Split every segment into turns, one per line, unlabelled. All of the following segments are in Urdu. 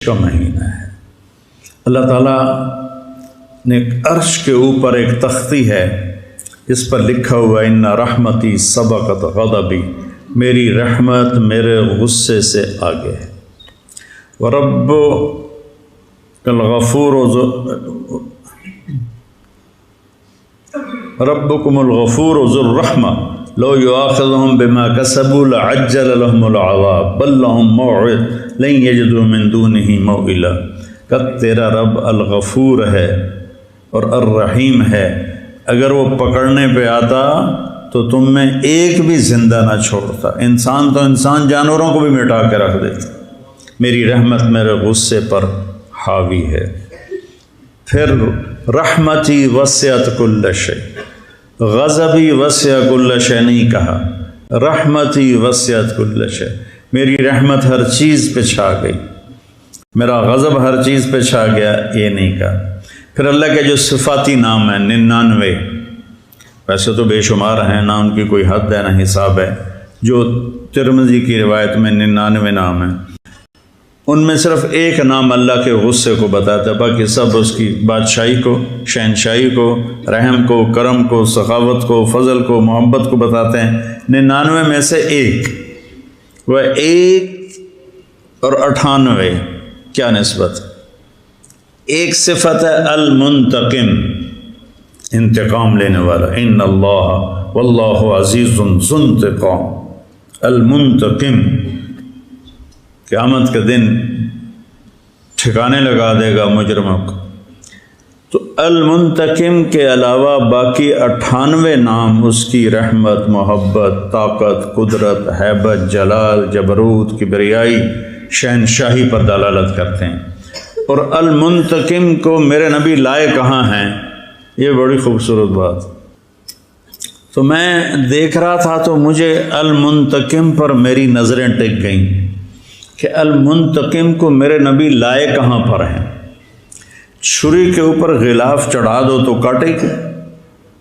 کا مہینہ ہے۔ اللہ تعالیٰ نے عرش کے اوپر ایک تختی ہے جس پر لکھا ہوا ان رحمتی سبقت غضبی، میری رحمت میرے غصے سے آگے ہے۔ ربکم الغفور ذو الرحمہ لو یؤاخذہم بما کسبوا لعجل لهم العذاب بل لهم موعد لن یجدوا من دونہ موئلا۔ کہ تیرا رب الغفور ہے اور الرحیم ہے، اگر وہ پکڑنے پہ آتا تو تم میں ایک بھی زندہ نہ چھوڑتا، انسان تو انسان جانوروں کو بھی مٹا کے رکھ دیتا۔ میری رحمت میرے غصے پر حاوی ہے۔ پھر رحمتی وسعت کل شیء، غضبی وسع کل شیء نہیں کہا، رحمتی وسعت کل شیء، میری رحمت ہر چیز پہ چھا گئی، میرا غضب ہر چیز پہ چھا گیا، یہ نہیں کہا۔ پھر اللہ کے جو صفاتی نام ہیں 99، ویسے تو بے شمار ہیں، نہ ان کی کوئی حد ہے نہ حساب ہے، جو ترمذی کی روایت میں 99 نام ہیں، ان میں صرف ایک نام اللہ کے غصے کو بتاتا ہے، باقی سب اس کی بادشاہی کو، شہنشاہی کو، رحم کو، کرم کو، سخاوت کو، فضل کو، محبت کو بتاتے ہیں۔ 99 میں سے ایک، وہ 1 اور 98 کیا نسبت؟ ایک صفت ہے المنتقم، انتقام لینے والا، ان اللہ واللہ عزیز ذو انتقام، المنتقم، قیامت کے دن ٹھکانے لگا دے گا مجرموں کو۔ تو المنتقم کے علاوہ باقی 98 نام اس کی رحمت، محبت، طاقت، قدرت، ہیبت، جلال، جبروت، کبریائی، شہنشاہی پر دلالت کرتے ہیں۔ اور المنتقم کو میرے نبی لائے کہاں ہیں، یہ بڑی خوبصورت بات۔ تو میں دیکھ رہا تھا تو مجھے المنتقم پر میری نظریں ٹک گئیں کہ المنتقم کو میرے نبی لائے کہاں پر ہیں۔ چھری کے اوپر غلاف چڑھا دو تو کاٹے گی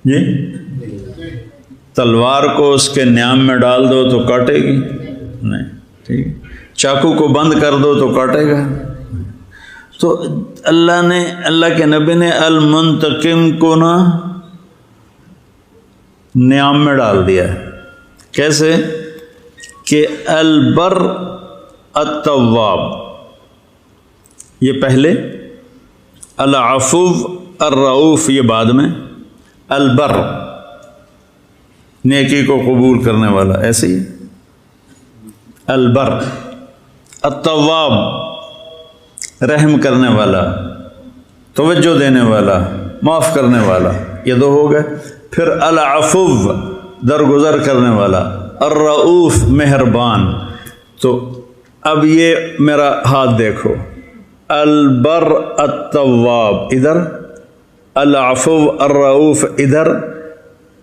جی، تلوار کو اس کے نیام میں ڈال دو تو کاٹے گی نہیں، ٹھیک، چاقو کو بند کر دو تو کاٹے گا۔ تو اللہ کے نبی نے المنتقم کو نا نیام میں ڈال دیا ہے۔ کیسے کہ البر التواب، یہ پہلے، العفو الرؤوف یہ بعد میں، البر نیکی کو قبول کرنے والا، ایسے ہی البر، التواب رحم کرنے والا، توجہ دینے والا، معاف کرنے والا، یہ دو ہو گئے۔ پھر العفو درگزر کرنے والا، الرؤوف مہربان۔ تو اب یہ میرا ہاتھ دیکھو، البر التواب ادھر، العفو الرؤوف ادھر،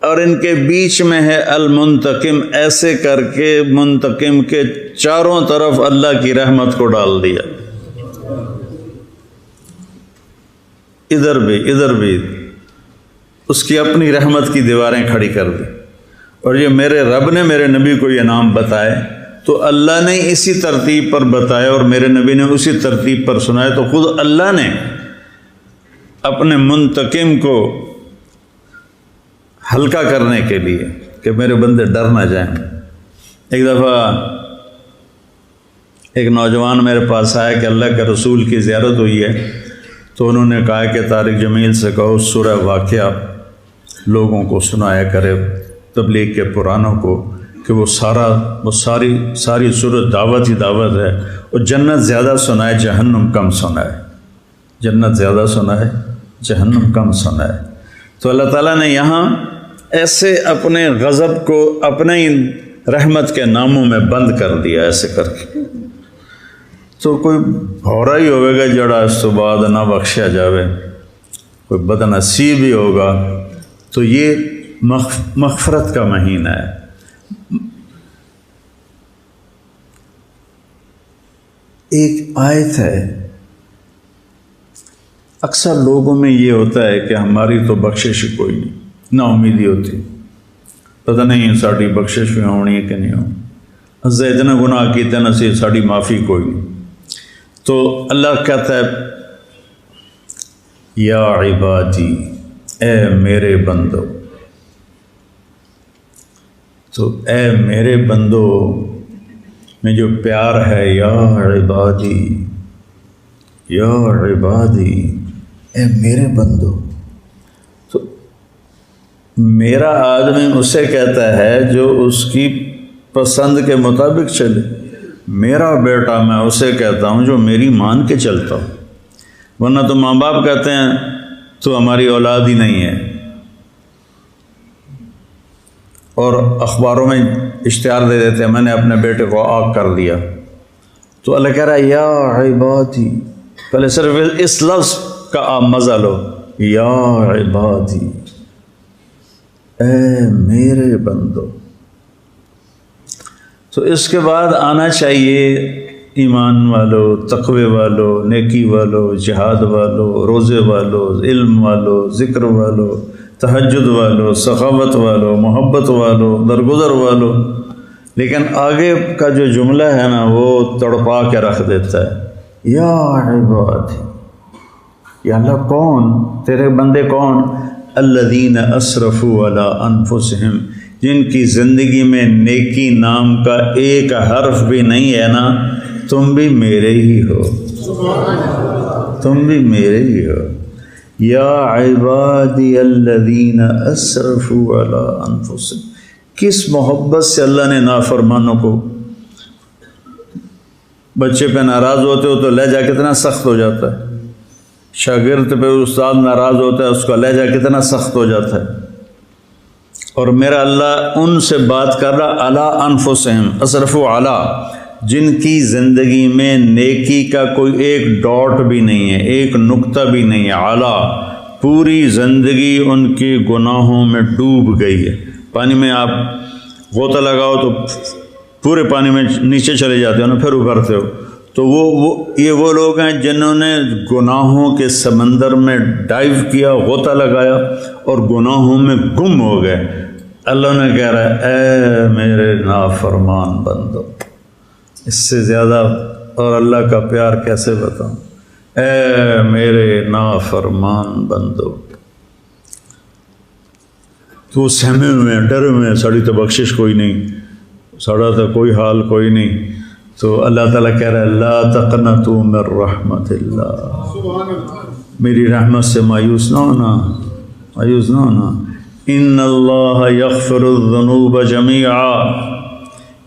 اور ان کے بیچ میں ہے المنتقم، ایسے کر کے منتقم کے چاروں طرف اللہ کی رحمت کو ڈال دیا، ادھر بھی اس کی اپنی رحمت کی دیواریں کھڑی کر دی۔ اور یہ میرے رب نے میرے نبی کو یہ نام بتائے تو اللہ نے اسی ترتیب پر بتایا اور میرے نبی نے اسی ترتیب پر سنایا، تو خود اللہ نے اپنے منتقم کو ہلکا کرنے کے لیے کہ میرے بندے ڈر نہ جائیں۔ ایک دفعہ ایک نوجوان میرے پاس آیا کہ اللہ کے رسول کی زیارت ہوئی ہے، تو انہوں نے کہا کہ طارق جمیل سے کہو سورہ واقعہ لوگوں کو سنایا کرے، تبلیغ کے پرانوں کو، کہ وہ ساری سورت دعوت ہی دعوت ہے، اور جنت زیادہ سنائے جہنم کم سنائے، جنت زیادہ سنائے جہنم کم سنائے۔ تو اللہ تعالیٰ نے یہاں ایسے اپنے غضب کو اپنے ہی رحمت کے ناموں میں بند کر دیا، ایسے کر کے۔ تو کوئی بھورا ہی ہوئے گا جڑا اس تو بعد نہ بخشیا جاوے، کوئی بد نصیب ہی ہوگا۔ تو یہ مغفرت کا مہینہ ہے۔ ایک آیت ہے، اکثر لوگوں میں یہ ہوتا ہے کہ ہماری تو بخشش کوئی نہیں، نا امیدی ہوتی، پتہ نہیں ساڑی بخشش بھی ہونی ہے کہ نہیں ہونی، اتنے گناہ کیتے نہ سی ساڑی معافی کوئی نہیں۔ تو اللہ کہتا ہے یا عبادی، اے میرے بندو، تو اے میرے بندو میں جو پیار ہے، یا عبادی، یا عبادی، اے میرے بندو. تو میرا آدمی اسے کہتا ہے جو اس کی پسند کے مطابق چلے. میرا بیٹا میں اسے کہتا ہوں جو میری مان کے چلتا ہوں. ورنہ تو ماں باپ کہتے ہیں تو ہماری اولاد ہی نہیں ہے، اور اخباروں میں اشتہار دے دیتے ہیں میں نے اپنے بیٹے کو آگ کر دیا. تو اللہ کہہ رہا ہے یا عبادی، پہلے صرف اس لفظ کا آپ مزہ لو، یا عبادی، اے میرے بندو. تو اس کے بعد آنا چاہیے ایمان والو، تقوی والو، نیکی والو، جہاد والو، روزے والو، علم والو، ذکر والو، تہجد والو، سخاوت والو، محبت والو، درگزر والو. لیکن آگے کا جو جملہ ہے نا وہ تڑپا کے رکھ دیتا ہے، یا عبادی. یا اللہ کون؟ تیرے بندے کون؟ الذین اسرفوا علی انفسہم، جن کی زندگی میں نیکی نام کا ایک حرف بھی نہیں ہے نا. تم بھی میرے ہی ہو، تم بھی میرے ہی ہو. یا عبادی الذین اسرفوا علی انفسہم. کس محبت سے اللہ نے نافرمانوں کو، بچے پہ ناراض ہوتے ہو تو لہجہ کتنا سخت ہو جاتا ہے، شاگرد پہ استاد ناراض ہوتا ہے اس کا لہجہ کتنا سخت ہو جاتا ہے. اور میرا اللہ ان سے بات کر رہا علی انفسہم، اسرفوا علی، جن کی زندگی میں نیکی کا کوئی ایک ڈاٹ بھی نہیں ہے، ایک نقطہ بھی نہیں ہے. اعلیٰ، پوری زندگی ان کے گناہوں میں ڈوب گئی ہے. پانی میں آپ غوطہ لگاؤ تو پورے پانی میں نیچے چلے جاتے ہو نا، پھر ابھرتے ہو. تو یہ وہ لوگ ہیں جنہوں نے گناہوں کے سمندر میں ڈائیو کیا، غوطہ لگایا اور گناہوں میں گم ہو گئے. اللہ نے کہہ رہا ہے اے میرے نافرمان بندو. اس سے زیادہ اور اللہ کا پیار کیسے بتاؤں؟ اے میرے نافرمان بندو. تو سہمے ہوئے ہیں، ڈرے ہوئے ہیں، ساڑی تو بخشش کوئی نہیں، ساڑا تو کوئی حال کوئی نہیں. تو اللہ تعالیٰ کہہ رہا ہے لا تقنطوا من رحمت اللہ، میری رحمت سے مایوس نہ ہونا، مایوس نہ ہونا. ان اللہ یغفر الذنوب جمیعا.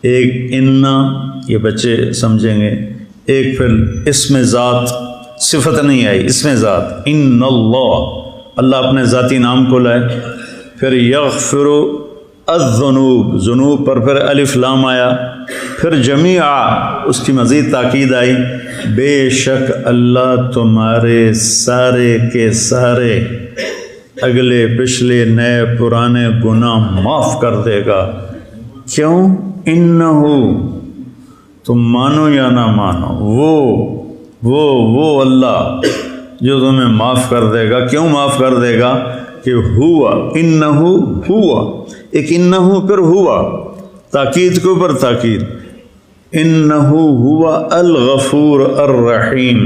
ایک ان، یہ بچے سمجھیں گے، ایک پھر اسم ذات، صفت نہیں آئی، اسم ذات. ان اللہ اپنے ذاتی نام کو لائے. پھر یغفر الذنوب، ذنوب پر پھر الف لام آیا. پھر جمیعا، اس کی مزید تاکید آئی، بے شک اللہ تمہارے سارے کے سارے اگلے پچھلے نئے پرانے گناہ معاف کر دے گا. کیوں؟ انہو، تم مانو یا نہ مانو، وہ اللہ جو تمہیں معاف کر دے گا. کیوں معاف کر دے گا؟ کہ ہوا، انہو ہوا، ایک انہو پھر ہوا، تاکید کے اوپر تاکید. انہو ہوا الغفور الرحیم،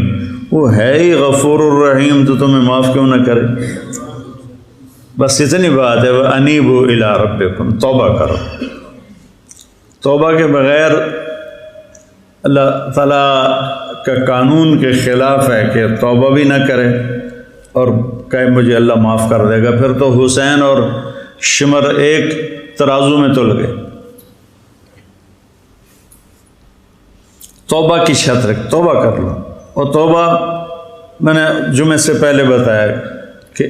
وہ ہے ہی غفور الرحیم، تو تمہیں معاف کیوں نہ کرے؟ بس اتنی بات ہے. وَأَنِيبُوا إِلَىٰ رَبِّكُمْ، توبہ کرو. توبہ کے بغیر اللہ تعالیٰ کا قانون کے خلاف ہے کہ توبہ بھی نہ کرے اور کہے مجھے اللہ معاف کر دے گا. پھر تو حسین اور شمر ایک ترازو میں تل گئے. توبہ کی شرط رکھ، توبہ کر لو. اور توبہ میں نے جمعے سے پہلے بتایا کہ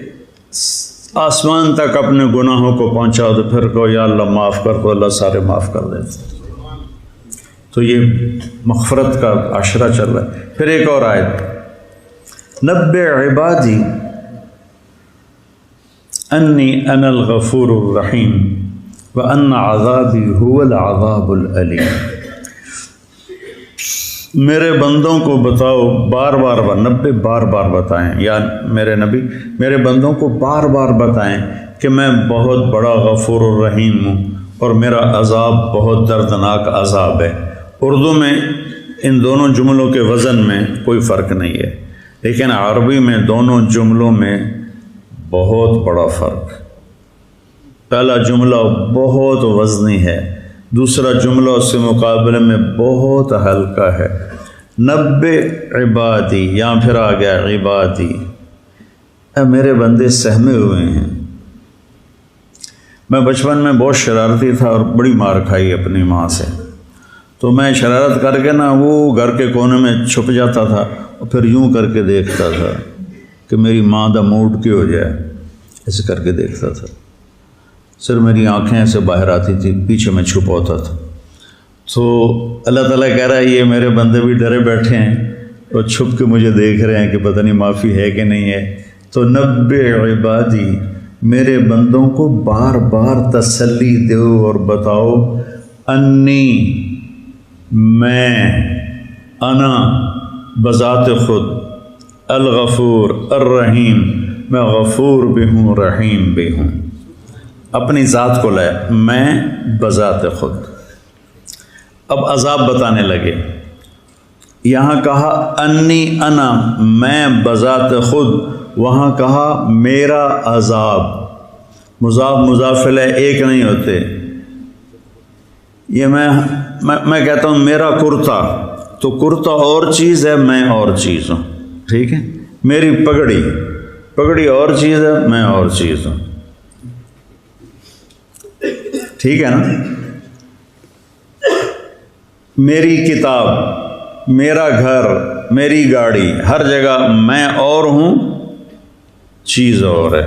آسمان تک اپنے گناہوں کو پہنچاؤ تو پھر کہو یا اللہ معاف کر، تو اللہ سارے معاف کر دیتے. تو یہ مغفرت کا عشرہ چل رہا ہے. پھر ایک اور آیت، نبئ عبادی انی انا الغفور الرحیم وان عذابی هو العذاب العلیم. میرے بندوں کو بتاؤ، بار بار نبے بار بار بتائیں، یا میرے نبی میرے بندوں کو بار بار بتائیں کہ میں بہت بڑا غفور الرحیم ہوں اور میرا عذاب بہت دردناک عذاب ہے. اردو میں ان دونوں جملوں کے وزن میں کوئی فرق نہیں ہے، لیکن عربی میں دونوں جملوں میں بہت بڑا فرق۔ پہلا جملہ بہت وزنی ہے، دوسرا جملہ اس کے مقابلے میں بہت ہلکا ہے۔ نبئ عبادی، یہاں پھر آ گیا عبادی، اے میرے بندے سہمے ہوئے ہیں۔ میں بچپن میں بہت شرارتی تھا اور بڑی مار کھائی اپنی ماں سے، تو میں شرارت کر کے نا وہ گھر کے کونے میں چھپ جاتا تھا اور پھر یوں کر کے دیکھتا تھا کہ میری ماں دا موڈ کیوں ہو جائے، ایسے کر کے دیکھتا تھا، صرف میری آنکھیں ایسے باہر آتی تھی، پیچھے میں چھپ ہوتا تھا۔ تو اللہ تعالیٰ کہہ رہا ہے یہ میرے بندے بھی ڈرے بیٹھے ہیں اور چھپ کے مجھے دیکھ رہے ہیں کہ پتہ نہیں معافی ہے کہ نہیں ہے۔ تو نبئ عبادی، میرے بندوں کو بار بار تسلی دو اور بتاؤ، انی، میں، انا بذات خود، الغفور الرحیم، میں غفور بھی ہوں رحیم بھی ہوں، اپنی ذات کو لائے، میں بذات خود۔ اب عذاب بتانے لگے، یہاں کہا انی انا، میں بذات خود، وہاں کہا میرا عذاب۔ مضاف مضاف الیہ ایک نہیں ہوتے، یہ میں کہتا ہوں میرا کرتا، تو کرتا اور چیز ہے، میں اور چیز ہوں، ٹھیک ہے؟ میری پگڑی اور چیز ہے، میں اور چیز ہوں، ٹھیک ہے نا؟ میری کتاب، میرا گھر، میری گاڑی، ہر جگہ میں اور ہوں، چیز اور ہے۔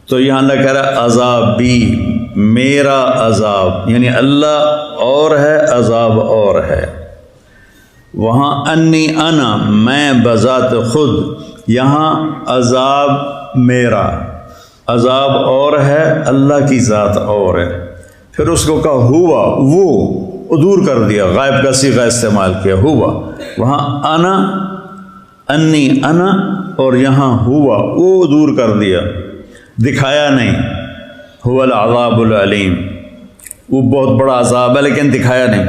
تو یہاں اللہ کہہ رہا ہے عذاب بھی، میرا عذاب، یعنی اللہ اور ہے، عذاب اور ہے۔ وہاں انی انا، میں بذات خود، یہاں عذاب میرا، عذاب اور ہے، اللہ کی ذات اور ہے۔ پھر اس کو کہا ہوا، وہ دور کر دیا، غائب کا صیغہ استعمال کیا، ہوا۔ وہاں انا، انی انا، اور یہاں ہوا، وہ دور کر دیا، دکھایا نہیں۔ هو العذاب العلیم، وہ بہت بڑا عذاب ہے لیکن دکھایا نہیں۔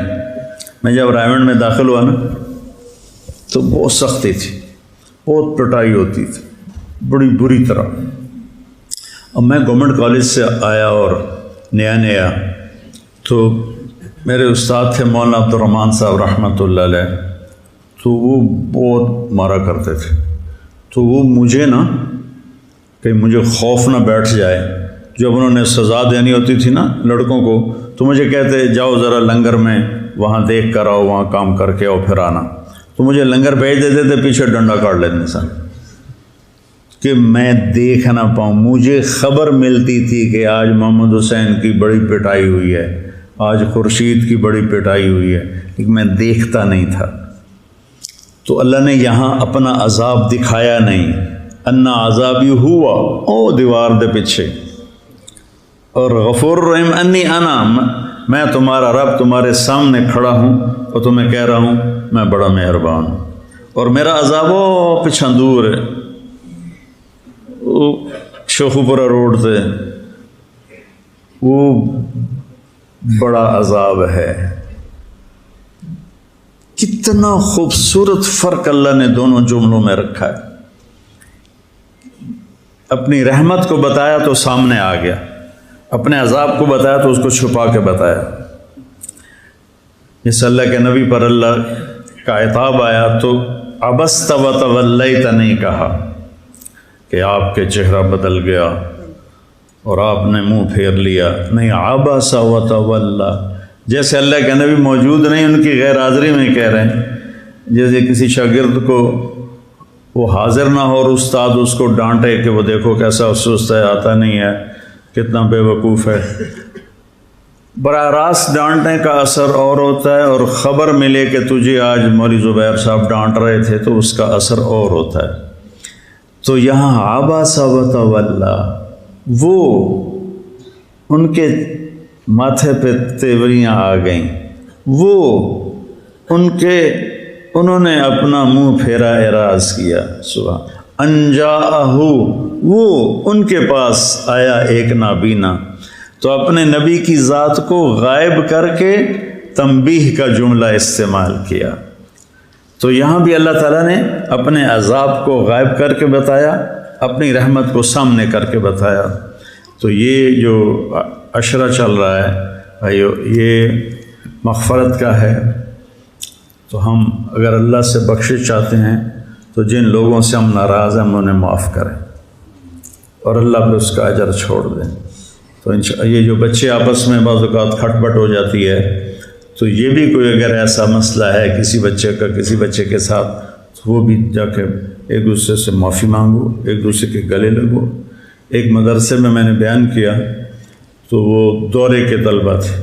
میں جب رائمنڈ میں داخل ہوا نا تو بہت سختی تھی، بہت پٹائی ہوتی تھی، بڑی بری طرح۔ اب میں گورنمنٹ کالج سے آیا اور نیا تو میرے استاد تھے مولانا عبد الرحمن صاحب رحمۃ اللہ علیہ، تو وہ بہت مارا کرتے تھے۔ تو وہ مجھے نا کہ مجھے خوف نہ بیٹھ جائے، جب انہوں نے سزا دینی ہوتی تھی نا لڑکوں کو، تو مجھے کہتے جاؤ ذرا لنگر میں وہاں دیکھ کر آؤ، وہاں کام کر کے آؤ پھر آنا۔ تو مجھے لنگر بھیج دیتے تھے، پیچھے ڈنڈا کاٹ لیتے سن کہ میں دیکھ نہ پاؤں۔ مجھے خبر ملتی تھی کہ آج محمد حسین کی بڑی پٹائی ہوئی ہے، آج خورشید کی بڑی پٹائی ہوئی ہے، لیکن میں دیکھتا نہیں تھا۔ تو اللہ نے یہاں اپنا عذاب دکھایا نہیں، انا عذابی ہوا، او دیوار دے پیچھے، اور غفور الرحیم انی انا، میں تمہارا رب تمہارے سامنے کھڑا ہوں اور تمہیں کہہ رہا ہوں میں بڑا مہربان ہوں، اور میرا عذاب وہ پچھا دور ہے، وہ شوخوپورہ روڈ سے، وہ بڑا عذاب ہے۔ کتنا خوبصورت فرق اللہ نے دونوں جملوں میں رکھا ہے۔ اپنی رحمت کو بتایا تو سامنے آ گیا، اپنے عذاب کو بتایا تو اس کو چھپا کے بتایا۔ جس اللہ کے نبی پر اللہ کا عتاب آیا تو عبست وتولیت نہیں کہا کہ آپ کے چہرہ بدل گیا اور آپ نے منہ پھیر لیا، نہیں، عبس وتولی، جیسے اللہ کے نبی موجود نہیں، ان کی غیر حاضری میں کہہ رہے ہیں، جیسے کسی شاگرد کو وہ حاضر نہ ہو اور استاد اس کو ڈانٹے کہ وہ دیکھو کیسا سست ہے، آتا نہیں ہے، کتنا بے وقوف ہے۔ براہ راست ڈانٹنے کا اثر اور ہوتا ہے، اور خبر ملے کہ تجھے آج مولوی زبیر صاحب ڈانٹ رہے تھے تو اس کا اثر اور ہوتا ہے۔ تو یہاں عبس وتولی، وہ ان کے ماتھے پہ تیوریاں آ گئیں، وہ انہوں نے اپنا منہ پھیرا، اعراض کیا۔ سبحان انجاءہ، وہ ان کے پاس آیا ایک نابینا۔ تو اپنے نبی کی ذات کو غائب کر کے تنبیہ کا جملہ استعمال کیا۔ تو یہاں بھی اللہ تعالیٰ نے اپنے عذاب کو غائب کر کے بتایا، اپنی رحمت کو سامنے کر کے بتایا۔ تو یہ جو عشرہ چل رہا ہے بھائیو، یہ مغفرت کا ہے۔ تو ہم اگر اللہ سے بخشش چاہتے ہیں تو جن لوگوں سے ہم ناراض ہیں ہم انہیں معاف کریں اور اللہ پہ اس کا اجر چھوڑ دیں۔ تو یہ جو بچے آپس میں بعض اوقات کھٹ پٹ ہو جاتی ہے، تو یہ بھی کوئی اگر ایسا مسئلہ ہے کسی بچے کا کسی بچے کے ساتھ، تو وہ بھی جا کے ایک دوسرے سے معافی مانگو، ایک دوسرے کے گلے لگو۔ ایک مدرسے میں نے بیان کیا، تو وہ دورے کے طلبہ تھے،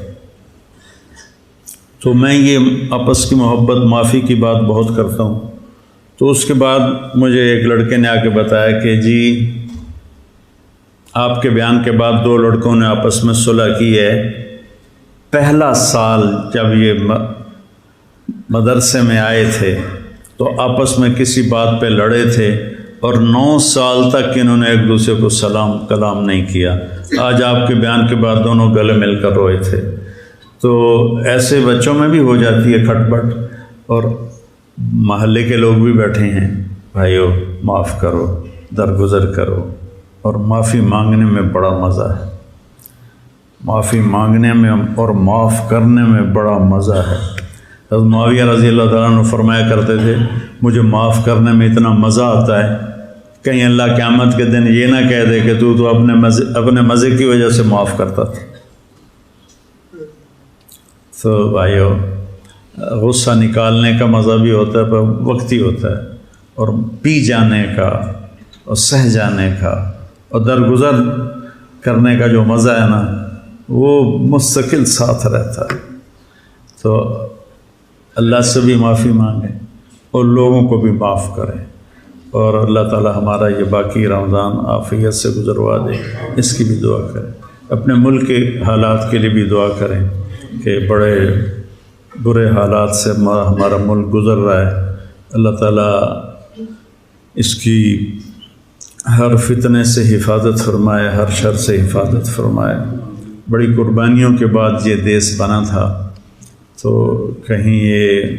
تو میں یہ آپس کی محبت معافی کی بات بہت کرتا ہوں۔ تو اس کے بعد مجھے ایک لڑکے نے آ کے بتایا کہ جی آپ کے بیان کے بعد 2 لڑکوں نے آپس میں صلح کی ہے۔ پہلا سال جب یہ مدرسے میں آئے تھے تو آپس میں کسی بات پہ لڑے تھے، اور 9 سال تک انہوں نے ایک دوسرے کو سلام کلام نہیں کیا۔ آج آپ کے بیان کے بعد دونوں گلے مل کر روئے تھے۔ تو ایسے بچوں میں بھی ہو جاتی ہے کھٹ پٹ، اور محلے کے لوگ بھی بیٹھے ہیں، بھائیو معاف کرو، درگزر کرو، اور معافی مانگنے میں بڑا مزہ ہے۔ معافی مانگنے میں اور معاف کرنے میں بڑا مزہ ہے۔ حضرت معاویہ رضی اللہ تعالیٰ عنہ فرمایا کرتے تھے، مجھے معاف کرنے میں اتنا مزہ آتا ہے، کہیں اللہ قیامت کے دن یہ نہ کہہ دے کہ تو اپنے مزے کی وجہ سے معاف کرتا تھا۔ تو بھائیو، غصہ نکالنے کا مزہ بھی ہوتا ہے پر وقتی ہوتا ہے، اور پی جانے کا اور سہ جانے کا اور درگزر کرنے کا جو مزہ ہے نا، وہ مستقل ساتھ رہتا ہے۔ تو اللہ سے بھی معافی مانگیں اور لوگوں کو بھی معاف کریں، اور اللہ تعالی ہمارا یہ باقی رمضان عافیت سے گزروا دے، اس کی بھی دعا کریں۔ اپنے ملک کے حالات کے لیے بھی دعا کریں کہ بڑے برے حالات سے ہمارا ملک گزر رہا ہے۔ اللہ تعالیٰ اس کی ہر فتنے سے حفاظت فرمائے، ہر شر سے حفاظت فرمائے۔ بڑی قربانیوں کے بعد یہ دیس بنا تھا، تو کہیں یہ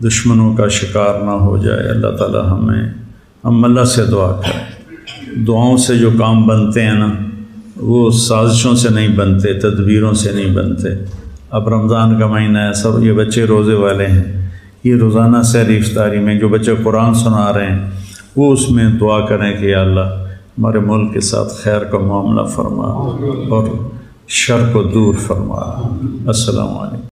دشمنوں کا شکار نہ ہو جائے۔ اللہ تعالیٰ ہم اللہ سے دعا کریں۔ دعاؤں سے جو کام بنتے ہیں نا، وہ سازشوں سے نہیں بنتے، تدبیروں سے نہیں بنتے۔ اب رمضان کا مہینہ ہے، سب یہ بچے روزے والے ہیں، یہ روزانہ سحری افطاری میں جو بچے قرآن سنا رہے ہیں، وہ اس میں دعا کریں کہ یا اللہ ہمارے ملک کے ساتھ خیر کا معاملہ فرما اور شر کو دور فرما۔ السلام علیکم۔